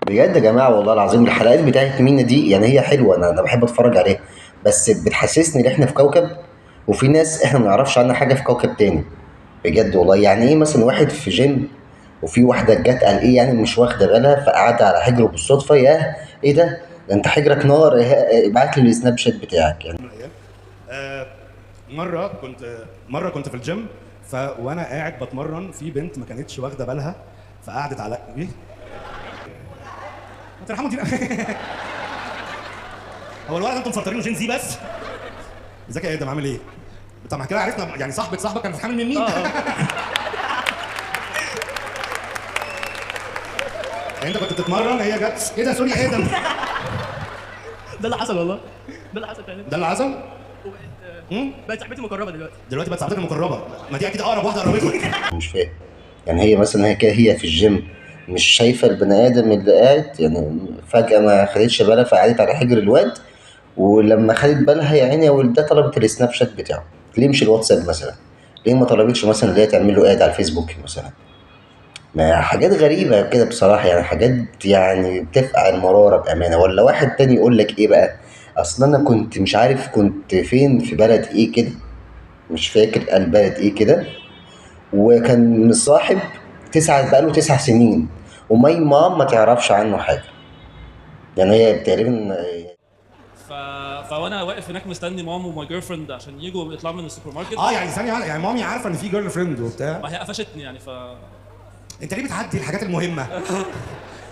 بجد يا جماعه والله العظيم الحلقات بتاعت مينا دي يعني هي حلوه، انا بحب اتفرج عليها. بس بتحسسني ان احنا في كوكب، وفي ناس احنا ما نعرفش عنها حاجه في كوكب تاني. بجد والله، يعني ايه مثلا واحد في جيم وفي واحده جت قال ايه يعني مش واخده بالها فقعدت على حجره بالصدفه، ياه ايه ده انت حجرك نار، ابعت لي السناب شات بتاعك يعني. من الايام آه مره كنت في الجيم، وانا قاعد بتمرن في بنت ما كانتش واخده بالها، فقعدت على ايه، ما ترحموا دي. هو الولد انتم مفلترينه جين زي بس. ازيك يا ادم عامل ايه؟ طب ما كده عرفنا يعني صاحبك كان بتتحمل من مين؟ يعني انت كنت بتتمرن هي جت ايه ده، سوري يا ادم. ده اللي حصل والله. ده اللي حصل فعلا. ده اللي حصل. بقت صاحبتي مقربه دلوقتي. دلوقتي بقت صاحبتك المقربه، ما دي اكيد اقرب واحده قربت لك. مش فاهم، يعني هي مثلا هي كده هي في الجيم مش شايفه البني ادم اللي قاعد، يعني فجاه ما خدتش بالها فقعدت على حجر الواد، ولما خدت بالها يا عيني يا ولدها طلبت السناب شات بتاعه. ليه مش الواتساب مثلا؟ ليه ما طلبتش مثلا اللي هي تعمل له اد على الفيسبوك مثلا؟ ما حاجات غريبة كده بصراحة، يعني حاجات يعني بتفقع المرارة بأمانة. ولا واحد تاني يقول لك إيه بقى، أصل أنا كنت مش عارف كنت فين في بلد إيه كده، مش فاكر البلد إيه كده، وكان مصاحب بقاله 9 سنين، وماي مام ما تعرفش عنه حاجة. يعني هي تقريبا. ف... فوانا واقف هناك مستني مام وماي جيرل فريند عشان يجوا يطلعوا من السوبر ماركت. يعني ثانيه يعني مامي عارفه ان في جيرل فريند وبتاع. وهي قفشتني يعني انت ليه بتعدي الحاجات المهمه؟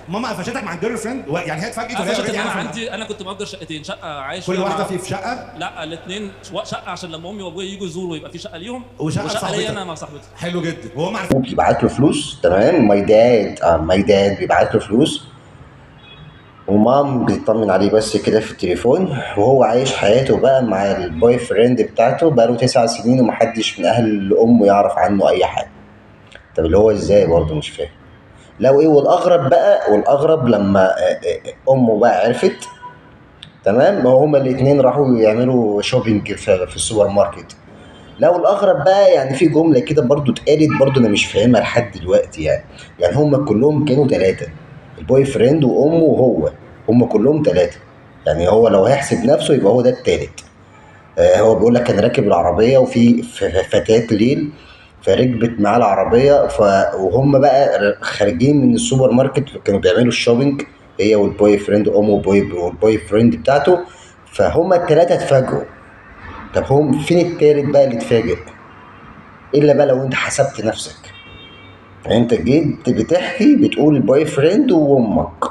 ماما قفشتك مع الجيرل فريند يعني هي اتفاجئت ولا هي قفشت ان already انا عارفة؟ انا كنت مأجر شقتين، شقه عايش كل فيها واحده مع... في شقه. لا الاثنين شقه عشان لما امي وابويا يجوا يزوروا يبقى في شقه ليهم، وشقه وشقه صاحبتك ليا انا مع صاحبتي. حلو جدا وهم عارفين. بيبعت له فلوس، تمام، ماي داد بيبعت له فلوس، ومام بيطمن عليه بس كده في التليفون، وهو عايش حياته بقى مع البوي فريند بتاعته بقاله 9 سنين، ومحدش من أهل أمه يعرف عنه أي حاجة. طب اللي هو إزاي برضه مش فاهم. لو إيه، والأغرب لما أمه بقى عرفت، تمام، هما الاتنين راحوا يعملوا شوبينج في السوبر ماركت. لو الأغرب بقى يعني في جملة كده برضه اتقالت برضه أنا مش فاهمها لحد دلوقتي يعني هما كلهم كانوا 3، البوي فريند وأمه وهو، هما كلهم 3. يعني هو لو هيحسب نفسه يبقى هو ده التالت. هو بيقول لك كان راكب العربية وفي فتاة ليل فركبت معاه العربية وهم بقى خارجين من السوبر ماركت كانوا بيعملوا الشوبينج، هي والبوي فريند أمه والبوي فريند بتاعته، فهم التلاتة اتفاجئوا. طب هم فين التالت بقى اللي اتفاجئ؟ الا بقى لو انت حسبت نفسك، يعني انت جيت بتحكي بتقول البوي فريند وامك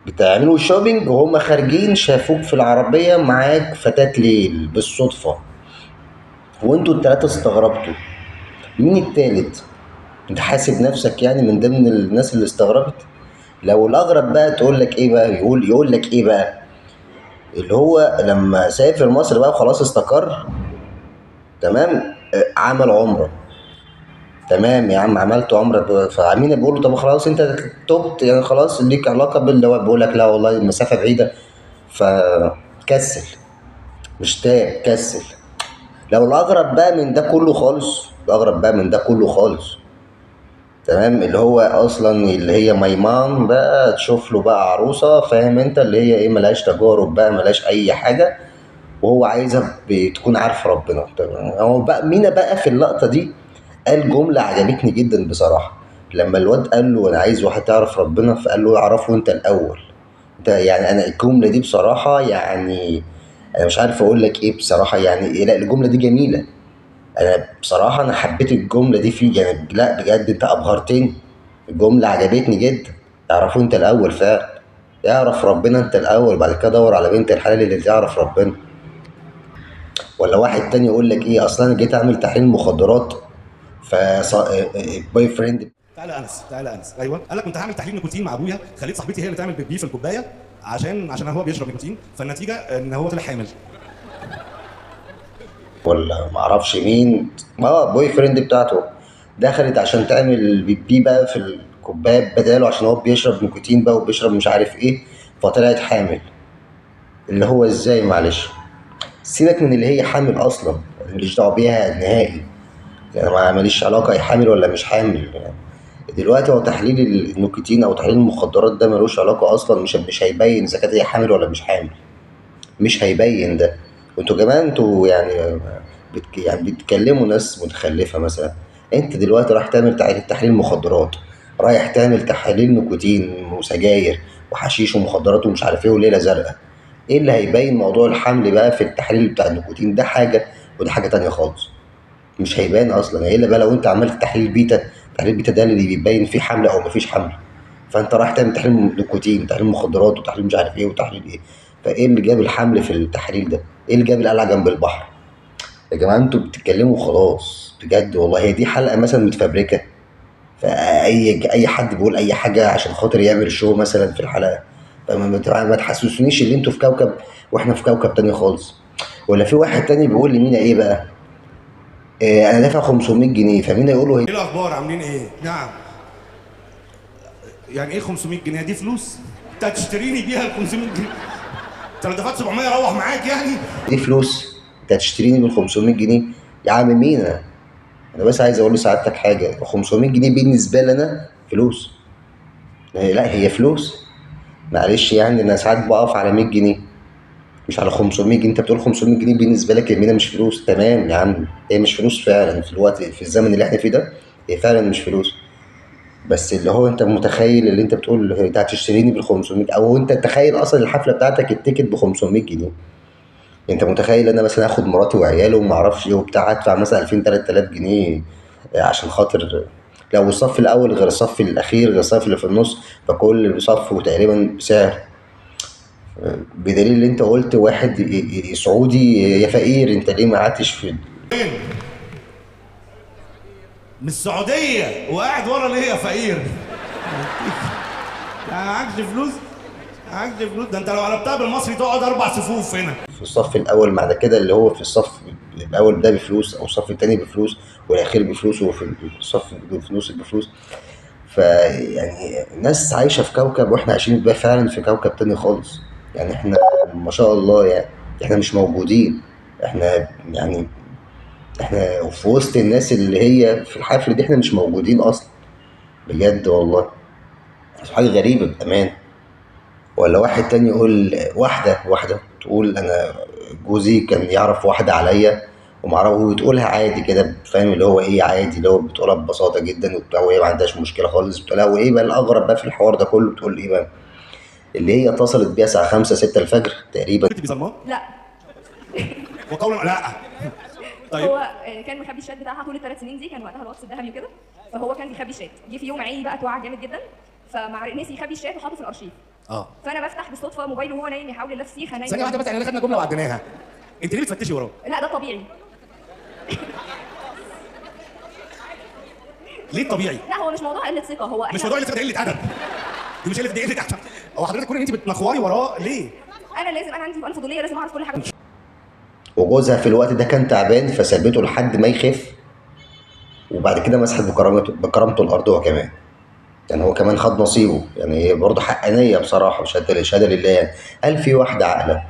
بتعملوا شوبينج وهم خارجين شافوك في العربية معاك فتاة ليل بالصدفة، وانتوا التلاتة استغربتوا. مين التالت؟ انت حاسب نفسك يعني من ضمن الناس اللي استغربت؟ لو الاغرب بقى تقول لك ايه بقى، يقول لك ايه بقى، اللي هو لما سافر مصر بقى وخلاص استقر، تمام، عمل عمرة. تمام يا عم عملت عمرة، فعمين بيقول له طب خلاص انت تبت يعني خلاص ليك علاقة باللي هو، بيقول لك لا والله المسافة بعيدة، فكسل، مش تاب كسل. لو الأغرب بقى من ده كله خالص، الأغرب بقى من ده كله خالص، تمام، اللي هو أصلا اللي هي ميمان بقى تشوف له بقى عروسة، فاهم انت اللي هي ايه، ملهاش تجارب بقى ملهاش أي حاجة، وهو عايزها تكون عارفة ربنا. هو بقى مينا بقى في اللقطة دي قال جملة عجبتني جدا بصراحة، لما الواد قال له أنا عايز واحد تعرف ربنا، فقال له اعرفه أنت الأول. أنت يعني أنا الجملة دي بصراحة يعني أنا مش عارف أقول لك إيه بصراحة، يعني إيه، لا الجملة دي جميلة. أنا بصراحة أنا حبيت الجملة دي فيه، يعني لا بجد أنت أبهرتني، الجملة عجبتني جدا. اعرفه أنت الأول فعلا، اعرف ربنا أنت الأول، بعد كده دور على بنت الحلال اللي تعرف ربنا. ولا واحد تاني يقول لك ايه، اصلا انا جيت اعمل تحليل مخدرات البوي فريند. تعالى انس ايوه، قال لك كنت هعمل تحليل نيكوتين مع ابويا، خليت صاحبتي هي اللي تعمل بيبي في الكوبايه عشان هو بيشرب نيكوتين، فالنتيجه ان هو طلع حامل. ولا ما اعرفش مين، بوي فريند بتاعته دخلت عشان تعمل بيبي بقى في الكوبايه بداله، عشان هو بيشرب نيكوتين بقى وبيشرب مش عارف ايه، فطلعت حامل. اللي هو ازاي معلش، سيبك من اللي هي حامل اصلا، ماليش دعوه بيها نهائي، يعني ما ماليش علاقه هي حامل ولا مش حامل يعني. دلوقتي هو تحليل النيكوتين او تحليل المخدرات ده ملوش علاقه اصلا، مش هيبين اذا كانت هي حامل ولا مش حامل، مش هيبين ده. وانتوا كمان انتوا يعني يعني بتكلموا ناس متخلفه مثلا. انت دلوقتي رايح تعمل تحليل مخدرات، رايح تعمل تحاليل نيكوتين وسجاير وحشيش ومخدرات ومش عارف ايه وليله زرقاء. ايه اللي هيبين موضوع الحمل بقى في التحليل بتاع النيكوتين؟ ده حاجه وده حاجه تانية خالص، مش هيبان اصلا. الا بقى لو انت عملت تحليل بيتا، تحليل بيتا ده اللي بيبين فيه حمل او مفيش حمل. فانت رايح تعمل تحليل نيكوتين، تحليل مخدرات وتحليل مش عارف ايه وتحليل ايه. فايه اللي جاب الحمل في التحليل ده؟ ايه اللي جاب القلعه جنب البحر؟ يا جماعه انتوا بتتكلموا خلاص بجد والله. هي دي حلقه مثلا متفبركه؟ فاي حد بيقول اي حاجه عشان خاطر يعمل شو مثلا في الحلقه. ما تحسسونيش ان انتوا في كوكب واحنا في كوكب تاني خالص. ولا في واحد تاني بيقول لمينا ايه بقى؟ انا دافع 500 جنيه، فمين يقول له ايه الاخبار؟ عاملين ايه؟ نعم. يعني ايه 500 جنيه؟ دي فلوس؟ انت هتشتريني بيها ال 500 جنيه؟ انت لو دفعت 700 اروح معاك يعني؟ دي فلوس؟ انت هتشتريني بال 500 جنيه؟ يا عم مينا، انا بس عايز اقول لسعادتك حاجه. 500 جنيه بالنسبه لي انا فلوس. لا هي فلوس، معلش يعني انا ساعات بقف على 100 جنيه، مش على 500 جنيه. انت بتقول 500 جنيه بالنسبه لك يا مينا مش فلوس؟ تمام يا عم، هي مش فلوس فعلا في الوقت، في الزمن اللي احنا فيه ده هي فعلا مش فلوس. بس اللي هو انت متخيل اللي انت بتقول انت هتشتريني بال 500، او انت تخيل اصلا الحفله بتاعتك التيكت ب 500 جنيه. انت متخيل انا مثلا اخد مراتي وعياله وما اعرفش ايه وبتاع، ادفع مثلا 2000 3000 جنيه عشان خاطر لو الصف الاول غير الصف الاخير غير الصف اللي في النص، فكل صف تقريبا بسعر. بدليل اللي انت قلت واحد سعودي يا فقير انت ليه ما قعدتش في فين؟ من السعوديه وقاعد ورا ليه يا فقير؟ معكش فلوس؟ معكش فلوس؟ ده انت لو قلبتها بالمصري تقعد 4 صفوف هنا. في الصف الاول معنى كده اللي هو في الصف الاول ده بفلوس، او الصف التاني بفلوس والاخير بفلوس وفي الصف في النص بفلوس. فيعني الناس عايشه في كوكب واحنا عايشين بقى فعلا في كوكب تاني خالص. يعني احنا ما شاء الله يعني احنا مش موجودين. احنا يعني احنا في وسط الناس اللي هي في الحفل دي احنا مش موجودين اصلا. بجد والله حاجه غريبه بامان. ولا واحد تاني يقول واحدة تقول أنا جوزي كان يعرف واحدة عليا ومعرفه، وتقولها عادي كده، فاهم اللي هو إيه، عادي اللي هو بتقولها ببساطة جدا وبتاع، وهي ما عندهاش مشكلة خالص بتقولها. وإيه بقى الأغرب بقى في الحوار ده كله؟ بتقول إيه بقى؟ اللي هي اتصلت بيها الساعة 5 6 الفجر تقريبا. انت بيظلمها؟ لا وقولا لا. طيب هو كان مخبي الشات بتاعها طول ال3 سنين دي، كان وقتها الواتس الذهبي وكده، فهو كان بيخبي الشات. جه في يوم عيني بقى توعى جامد جدا، نسي يخبي الشات وحطه في الارشيف. فانا بفتح بالصدفه موبايله وهو نايم يحاول يلف سيخه نايم. ثانيه واحده بس، احنا خدنا جمله وعديناها. انت ليه بتفتشي وراه؟ لا ده طبيعي. ليه الطبيعي؟ لا هو مش موضوع قله ثقه، هو مش موضوع قله ادب، دي مش قله دي قله ادب. هو حضرتك كون ان انت بتنخوري وراه ليه؟ انا عندي بقى فضوليه، لازم اعرف كل حاجه. وجوزها في الوقت ده كان تعبان فسابته لحد ما يخف، وبعد كده مسحت بكرامته الأرض هو كمان. يعني هو كمان خد نصيبه. يعني هي برضه حقانية بصراحة، شهادة لله يعني. هل في واحدة عاقلة،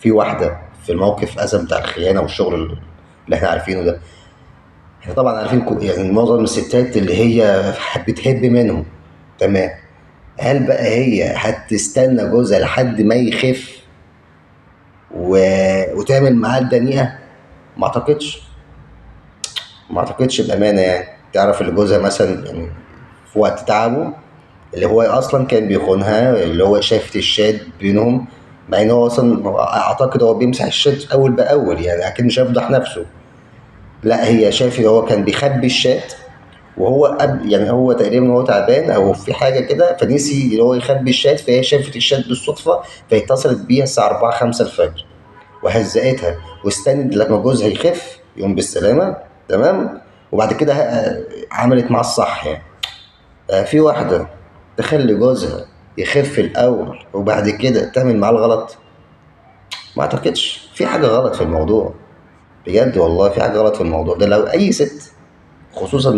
في واحدة في الموقف أزم بتاع الخيانة والشغل اللي احنا عارفينه ده؟ احنا طبعا عارفين يعني معظم الستات اللي هي بتهب منهم، تمام. هل بقى هي هتستنى جوزها لحد ما يخف وتعمل معاه الدنيئة؟ ما اعتقدش، ما اعتقدش بأمانة. يعني تعرف اللي جوزها مثلا يعني في وقت تعبه اللي هو اصلا كان بيخونها، اللي هو شافت الشات بينهم، مع ان هو اصلا اعتقد هو بيمسح الشات اول باول، يعني اكيد مش هيفضح نفسه. لا هي شافت هو كان بيخبي الشات، وهو يعني هو تقريبا هو تعبان او في حاجه كده فنسي اللي هو يخبي الشات، فهي شافت الشات بالصدفه فاتصلت بيها الساعه 4 5 الفجر وهزقتها، واستنت لما جوزها يخف يقوم بالسلامه، تمام. وبعد كده عملت معاه الصح يعني. في واحدة تخلي جوزها يخف الأول وبعد كده تعمل معاه الغلط؟ ما أعتقدش. في حاجة غلط في الموضوع، بجد والله في حاجة غلط في الموضوع ده. لو أي ست، خصوصا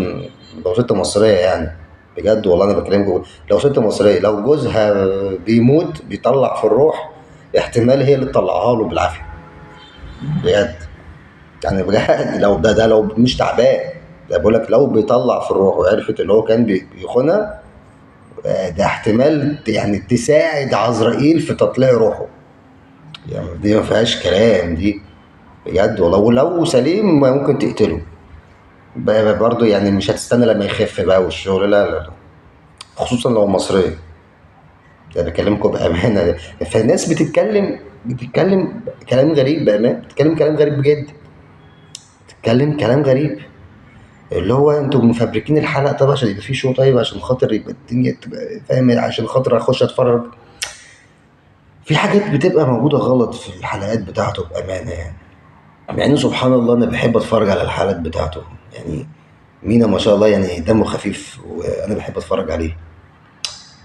لو ست مصرية يعني، بجد والله أنا بكلمك، لو ست مصرية لو جوزها بيموت بيطلع في الروح، احتمال هي اللي تطلعها له بالعافية، بجد يعني. بجد لو ده لو مش تعبان، ده بقول لك لو بيطلع في الروح وعرفت اللي هو كان بيخونها، ده احتمال يعني تساعد عزرائيل في تطليع روحه. يعني دي ما فيهاش كلام دي بجد والله. ولو سليم ممكن تقتله برضه، يعني مش هتستنى لما يخف بقى والشغل، لا لا لا، خصوصا لو مصرية. ده بكلمكم بأمانة. فالناس بتتكلم كلام غريب بأمانة، بتتكلم كلام غريب بجد، بتتكلم كلام غريب اللي هو انتوا مفبركين الحلقة. طب عشان يبقى في شو، طيب عشان خاطر يبقى الدنيا تبقى فاهم، عشان خاطر اخش اتفرج. في حاجات بتبقى موجودة غلط في الحلقات بتاعته بأمانة يعني. مع ان سبحان الله انا بحب اتفرج على الحلقات بتاعته يعني. مينا ما شاء الله يعني دمه خفيف وانا بحب اتفرج عليه.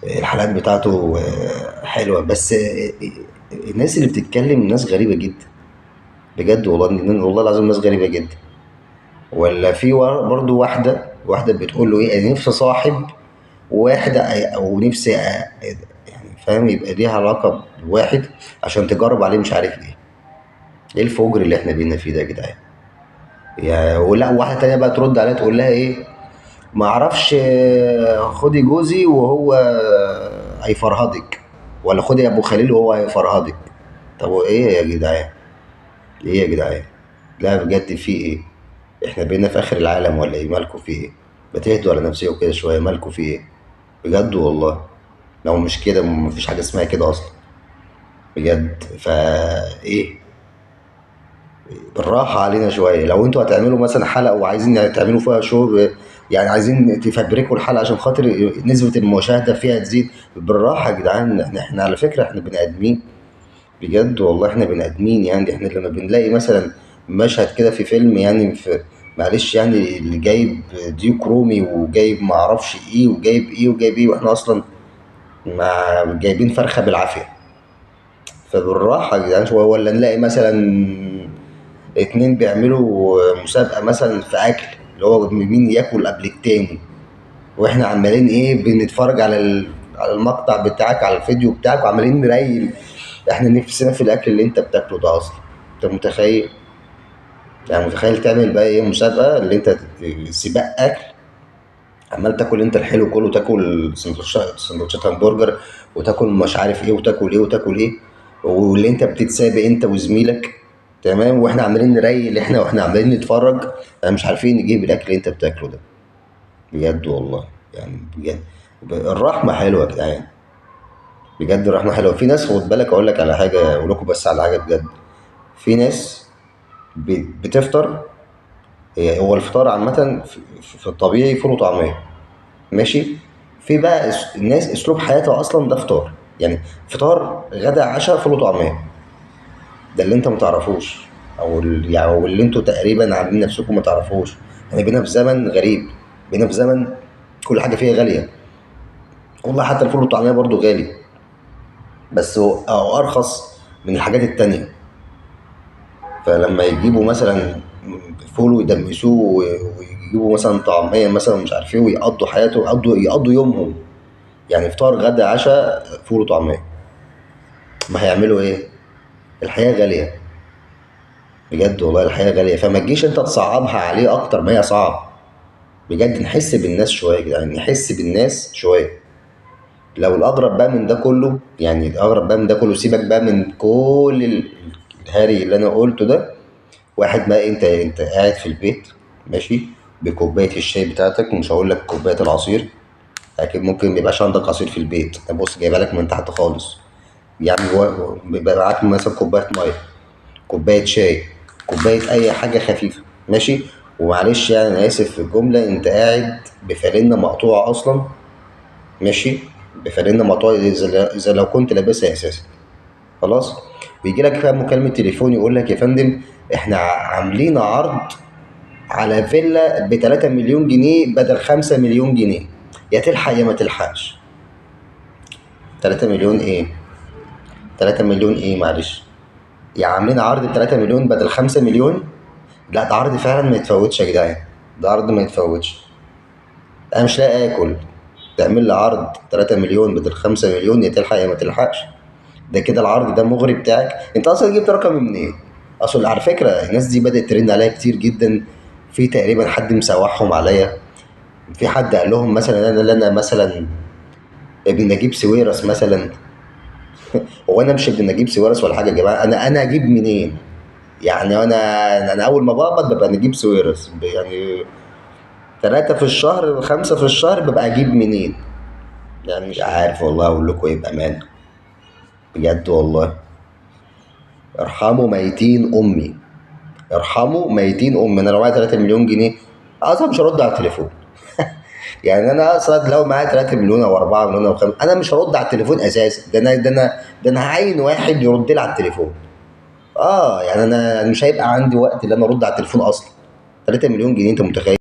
الحلقات بتاعته حلوة، بس الناس اللي بتتكلم ناس غريبة جدا بجد والله، والله العظيم ناس غريبة جدا. ولا في برضو واحدة بتقول له ايه، انا نفسي صاحب واحدة او نفسي يعني فاهم يبقى ليها علاقة بواحد عشان تجرب عليه مش عارف ايه الفجر اللي احنا بينا فيه ده يا جدعان. يا ولا واحدة تانية بقى ترد عليها تقول لها ايه، ما اعرفش خدي جوزي وهو هيفرهدك، ولا خدي يا ابو خليل وهو هيفرهدك. طب ايه يا جدعان، ايه يا جدعان، لا بجد في ايه؟ احنا بقينا في اخر العالم ولا ايه؟ مالكوا في ايه؟ بتهدوا على نفسكوا كده شويه، مالكوا في ايه بجد والله؟ لو مش كده مفيش حاجه اسمها كده اصلا بجد. فا ايه، بالراحه علينا شويه. لو انتوا هتعملوا مثلا حلقه وعايزين تعملوا فيها شو، يعني عايزين تفبركوا الحلقه عشان خاطر نسبه المشاهده فيها تزيد، بالراحه يا جدعان. احنا على فكره احنا بني ادمين بجد والله، احنا بني ادمين يعني. احنا لما بنلاقي مثلا مشهد كده في فيلم يعني، في معلش يعني اللي جايب ديوك رومي وجايب معرفش ايه وجايب ايه وجايب ايه، واحنا اصلا مع جايبين فرخه بالعافيه. فبالراحه يا جدعان شويه. ولا نلاقي مثلا اتنين بيعملوا مسابقه مثلا في اكل، اللي هو مين ياكل قبل التاني، واحنا عمالين ايه بنتفرج على على المقطع بتاعك، على الفيديو بتاعك، وعمالين نريل. احنا نفسنا في الاكل اللي انت بتاكله ده اصلا. انت متخيل؟ يعني متخيل تعمل بقى ايه مسابقه اللي انت سباق اكل، عمال تاكل انت الحلو كله، تاكل سندوتشات همبرجر، وتاكل مش عارف ايه وتاكل ايه وتاكل ايه، واللي انت بتتسابق انت وزميلك، تمام، واحنا عمالين نريل احنا، واحنا عمالين نتفرج، احنا مش عارفين نجيب الاكل اللي انت بتاكله ده بجد والله يعني. بجد الرحمه حلوه يا جدعان، بجد الرحمه حلوه. في ناس خد بالك اقول لك على حاجه، اقول لكم بس على حاجه بجد. في ناس بتفطر، هو الفطار عامة في الطبيعي فول وطعمية، ماشي. في بقى الناس اسلوب حياتها اصلا ده فطار، يعني فطار غدا عشاء فول وطعمية. ده اللي انت متعرفوش، او يعني او اللي انتوا تقريبا عاملين نفسكم ما تعرفوش. احنا بقينا في زمن غريب، بقينا في زمن كل حاجة فيها غالية والله. حتى الفول والطعمية برضو غالي، بس هو أو ارخص من الحاجات التانية. فلما يجيبوا مثلا فول ويدمسوه ويجيبوا مثلا طعمية مثلا مش عارف ايه، ويقضوا حياته، يقضوا يومهم يعني فطار غدا عشاء فول وطعمية. ما هيعملوا ايه؟ الحياة غالية بجد والله، الحياة غالية. فما تجيش انت تصعبها عليه اكتر ما هي صعب. بجد نحس بالناس شوية كده يعني، نحس بالناس شوية. لو الاغرب بقى من ده كله، يعني الاغرب بقى من ده كله، سيبك بقى من كل الهاري اللي انا قلته ده. واحد بقى انت قاعد في البيت ماشي، بكوبايه الشاي بتاعتك، ومش هقول لك كوبايه العصير، اكيد ممكن ميبقاش عندك عصير في البيت، بص جايبها لك من تحت خالص. يعني بيبقى معاك مثلا كوبايه ميه، كوبايه شاي، كوبايه اي حاجه خفيفه ماشي. ومعلش يعني انا اسف في الجمله، انت قاعد بفانلة مقطوعه اصلا ماشي، بفانلة مقطوعه اذا لو كنت لابسها اساسا خلاص. بيجي لك بقى مكالمه تليفون يقول لك يا فندم احنا عاملين عرض على فيلا ب3 مليون جنيه بدل 5 مليون جنيه، يا تلحق يا ما تلحقش. 3 مليون ايه؟ 3 مليون ايه معلش؟ يا عاملين عرض ب3 مليون بدل 5 مليون؟ لا ده عرض فعلا ما يتفوتش يا جدعان، ده عرض ما يتفوتش. انا مش لاقي اكل، تعمل لي عرض 3 مليون بدل 5 مليون، يا تلحق يا ما تلحقش. ده كده العرض ده مغري بتاعك. انت اصلا جبت رقم منين؟ اصل على فكره الناس دي بدات ترن عليا كتير جدا في تقريبا حد مسوحهم عليا. في حد قال لهم مثلا انا مثلا ابن نجيب ساويرس مثلا. هو انا مش ابن نجيب ساويرس ولا حاجه يا جماعه، انا اجيب منين؟ يعني انا اول ما بقبض ببقى نجيب ساويرس، يعني 3 في الشهر 5 في الشهر ببقى اجيب منين؟ يعني مش عارف والله اقول لكم ايه بامان، بجد والله. ارحموا ميتين امي، ارحموا ميتين امي. انا لو معايا 3 مليون جنيه اصلا مش هرد على التليفون. يعني انا اصلا لو معايا 3 مليون او 4 مليون او 5، انا مش هرد على التليفون اساسا. ده انا هعين واحد يرد لي على التليفون. يعني انا مش هيبقى عندي وقت ان انا ارد على التليفون اصلا. 3 مليون جنيه، انت متخيل؟